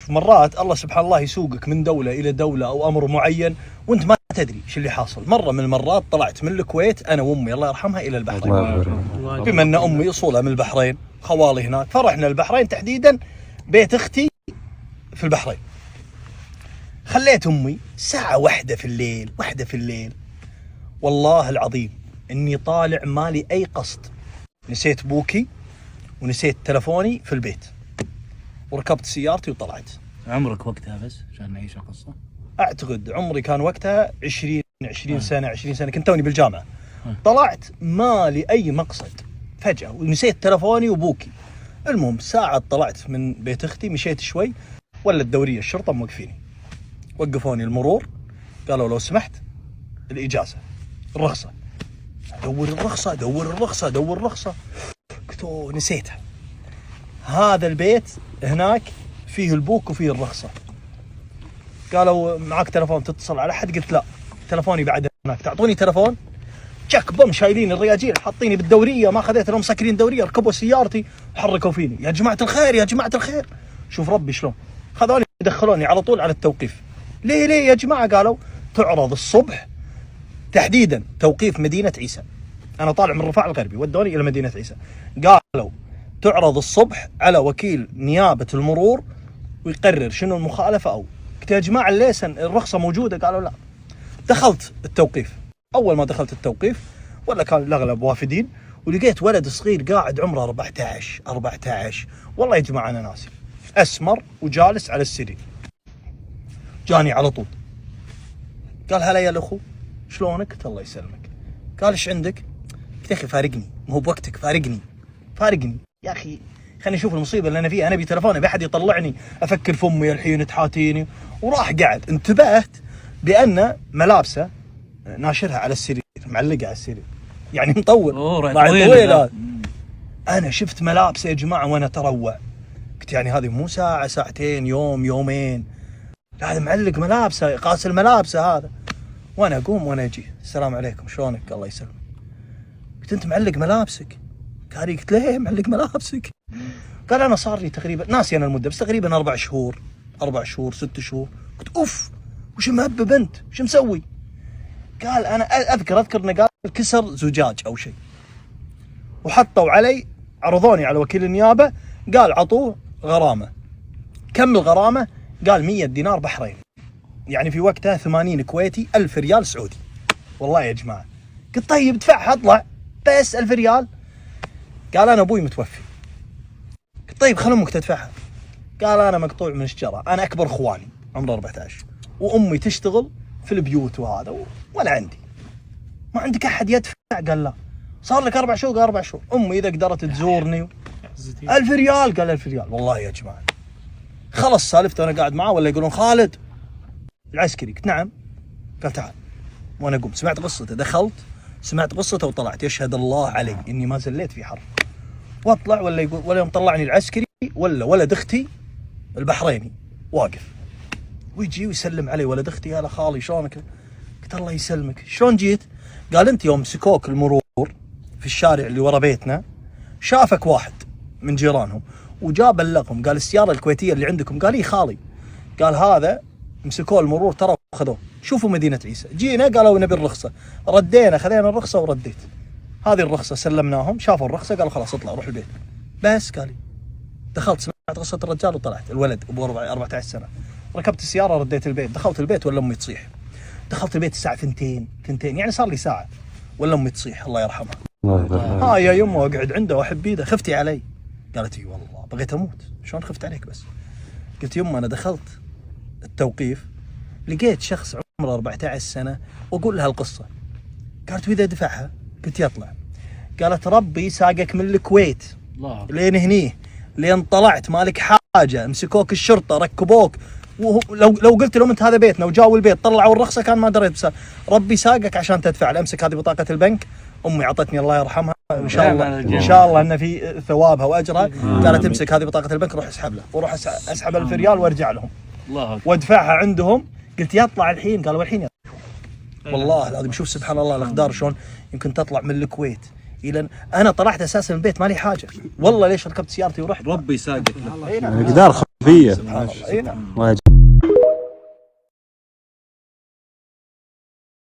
مرات الله سبحان الله يسوقك من دولة إلى دولة أو أمر معين وأنت ما تدري شو اللي حاصل. مرة من المرات طلعت من الكويت أنا وأمي الله يرحمها إلى البحرين، بما أن أمي أصولها من البحرين، خوالي هناك، فرحنا البحرين تحديدا بيت أختي في البحرين. خليت أمي ساعة واحدة في الليل والله العظيم إني طالع مالي أي قصد، نسيت بوكي ونسيت تلفوني في البيت وركبت سيارتي وطلعت. عمرك وقتها بس عشان نعيش القصة؟ أعتقد عمري كان وقتها 20 سنة، 20 سنة، كنت توني بالجامعة. طلعت مالي أي مقصد فجأة ونسيت تلفوني وبوكي. المهم ساعة طلعت من بيت أختي، مشيت شوي ولا الدورية الشرطة موقفيني، وقفوني المرور قالوا لو سمحت الإجازة الرخصة. أدور الرخصة قلت نسيتها. هذا البيت هناك فيه البوك وفيه الرخصة. قالوا معك تلفون تتصل على أحد؟ قلت لا تلفوني بعد هناك. تعطوني تلفون؟ تشك بوم شايلين الرياجيل حاطيني بالدورية، ما خذيت لهم مسكرين دورية، ركبوا سيارتي وحركوا فيني. يا جماعة الخير شوف ربي شلون خذوني دخلوني على طول على التوقيف. ليه يا جماعة؟ قالوا تعرض الصبح تحديدا توقيف مدينة عيسى. أنا طالع من الرفاع الغربي ودوني إلى مدينة عيسى. قالوا تعرض الصبح على وكيل نيابة المرور ويقرر شنو المخالفة. أو قلت يا جماعة الليسن الرخصة موجودة؟ قالوا لا. دخلت التوقيف. أول ما دخلت التوقيف ولا كان الأغلب وافدين، ولقيت ولد صغير قاعد عمره 14 والله يا جماعة أنا ناسي، أسمر وجالس على السرير. جاني على طول قال هلا يا الأخو شلونك؟ قلت الله يسلمك. قال ايش عندك؟ قلت يا أخي فارقني، مو بوقتك، فارقني يا أخي، خليني أشوف المصيبة اللي أنا فيها. أنا أبي تلفوني بأحد يطلعني، أفكر في أمي الحين تحاتيني. وراح قاعد. انتبهت بأن ملابسه ناشرها على السرير، معلقة على السرير، يعني مطول طويل. أنا شفت ملابسه يا جماعة وأنا تروع. قلت يعني هذه مو ساعة ساعتين يوم يومين، لا هذا معلق ملابسه، غاسل ملابسه هذا. وأنا أقوم وأنا أجي السلام عليكم شلونك؟ الله يسلمك. قلت أنت معلق ملابسك؟ قال قلت ليه معلق ملابسك؟ قال أنا صار لي تقريبا ناسي أنا المدة بس تقريبا 4 شهور 6 شهور. قلت أوف وش مهبب أنت؟ وش مسوي؟ قال أنا أذكر إنه قال كسر زجاج أو شيء، وحطوا علي، عرضوني على وكيل النيابة، قال عطوه غرامة. كم الغرامة؟ قال 100 دينار بحريني، يعني في وقتها 80 كويتي، 1000 ريال سعودي. والله يا جماعة قلت طيب ادفعها اطلع بس 1000 ريال. قال أنا أبوي متوفي. قلت طيب خل أمك تدفعها. قال أنا مقطوع من الشجرة، أنا أكبر إخواني عمره 14 وأمي تشتغل في البيوت وهذا وأنا عندي، ما عندك أحد يدفع؟ قال لا. صار لك 4 شهور؟ قال 4 شهور. أمي إذا قدرت تزورني 1000 ريال. قال 1000 ريال. والله يا جماعة خلص سالفته وأنا قاعد معاه ولا يقولون خالد العسكري؟ قلت نعم. قال تعال. وأنا قمت سمعت قصته، دخلت سمعت قصته وطلعت. يشهد الله علي إني ما زليت في حرف. واطلع ولا يقول ولا يوم طلعني العسكري ولا ولد اختي البحريني واقف ويجي ويسلم علي. ولد اختي هلا خالي شلونك؟ قلت الله يسلمك شلون جيت؟ قال انت يوم مسكوك المرور في الشارع اللي ورا بيتنا شافك واحد من جيرانهم وجاء بلغهم، قال السياره الكويتيه اللي عندكم؟ قال اي خالي. قال هذا مسكوه المرور ترى وخذوه. شوفوا مدينه عيسى. جينا قالوا نبي الرخصه، ردينا خذينا الرخصه ورديت. هذه الرخصه سلمناهم، شافوا الرخصه قالوا خلاص اطلع روح البيت. بس قال لي دخلت سمعت قصه الرجال وطلعت. الولد ابو 14 سنه. ركبت السياره رديت البيت. دخلت البيت ولا امي تصيح. دخلت البيت الساعه 2 يعني صار لي ساعه ولا امي تصيح الله يرحمها. ها يا يمه اقعد عنده واحب ايده. خفتي علي؟ قالت اي والله بغيت اموت. شلون خفت عليك بس؟ قلت يمه انا دخلت التوقيف لقيت شخص عمره 14 سنه واقول لها القصه. قالت واذا دفعها؟ قلت يطلع. قالت ربي ساقك من الكويت لين هنيه لين طلعت مالك حاجه، مسكوك الشرطه ركبوك، لو قلت لهم انت هذا بيتنا وجاوا البيت طلعوا الرخصه كان ما دريت. بس ربي ساقك عشان تدفع. امسك هذه بطاقه البنك، امي عطتني الله يرحمها ان شاء الله ان في ثوابها واجرها. قالت امسك هذه بطاقه البنك روح اسحب له، وروح اسحب 1000 ريال وارجع لهم وادفعها عندهم. قلت يطلع الحين؟ قالوا الحين يطلع. والله العظيم شوف سبحان الله الاقدار شلون يمكن تطلع من الكويت الى انا طلعت اساسا من البيت مالي حاجه، والله ليش ركبت سيارتي ورحت. ربي ساقك له. اي نعم. اقدار خفيه. سبحان الله. اي نعم. الله